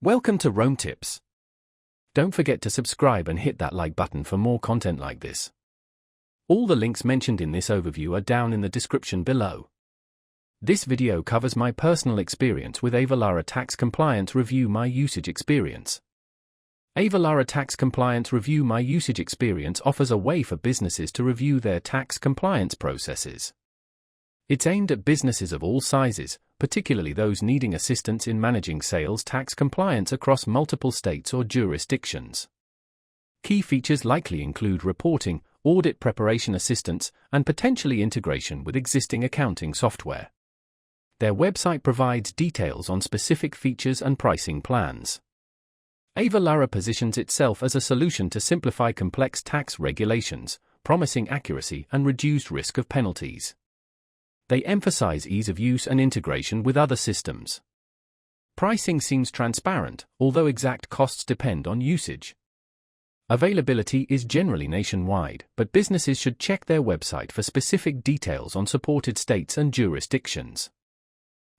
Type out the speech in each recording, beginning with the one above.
Welcome to Rome Tips. Don't forget to subscribe and hit that like button for more content like this. All the links mentioned in this overview are down in the description below. This video covers my personal experience with Avalara Tax Compliance Review My Usage Experience. Avalara Tax Compliance Review My Usage Experience offers a way for businesses to review their tax compliance processes. It's aimed at businesses of all sizes, particularly those needing assistance in managing sales tax compliance across multiple states or jurisdictions. Key features likely include reporting, audit preparation assistance, and potentially integration with existing accounting software. Their website provides details on specific features and pricing plans. Avalara positions itself as a solution to simplify complex tax regulations, promising accuracy and reduced risk of penalties. They emphasize ease of use and integration with other systems. Pricing seems transparent, although exact costs depend on usage. Availability is generally nationwide, but businesses should check their website for specific details on supported states and jurisdictions.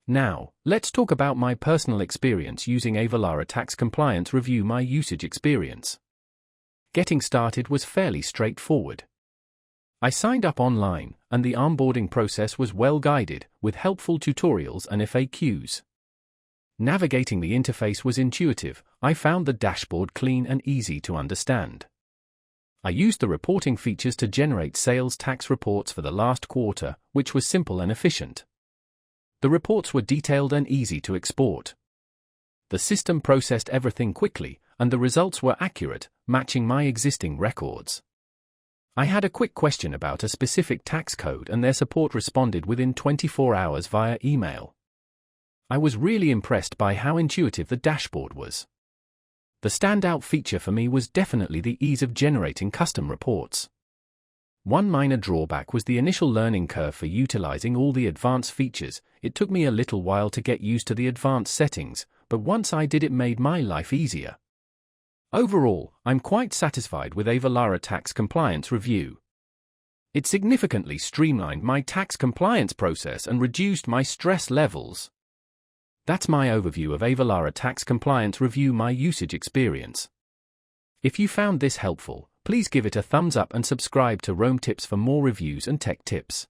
Now, let's talk about my personal experience using Avalara Tax Compliance Review My Usage Experience. Getting started was fairly straightforward. I signed up online, and the onboarding process was well guided, with helpful tutorials and FAQs. Navigating the interface was intuitive. I found the dashboard clean and easy to understand. I used the reporting features to generate sales tax reports for the last quarter, which was simple and efficient. The reports were detailed and easy to export. The system processed everything quickly, and the results were accurate, matching my existing records. I had a quick question about a specific tax code and their support responded within 24 hours via email. I was really impressed by how intuitive the dashboard was. The standout feature for me was definitely the ease of generating custom reports. One minor drawback was the initial learning curve for utilizing all the advanced features. It took me a little while to get used to the advanced settings, but once I did, it made my life easier. Overall, I'm quite satisfied with Avalara Tax Compliance Review. It significantly streamlined my tax compliance process and reduced my stress levels. That's my overview of Avalara Tax Compliance Review My Usage Experience. If you found this helpful, please give it a thumbs up and subscribe to Rome Tips for more reviews and tech tips.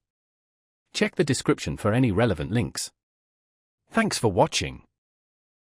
Check the description for any relevant links. Thanks for watching.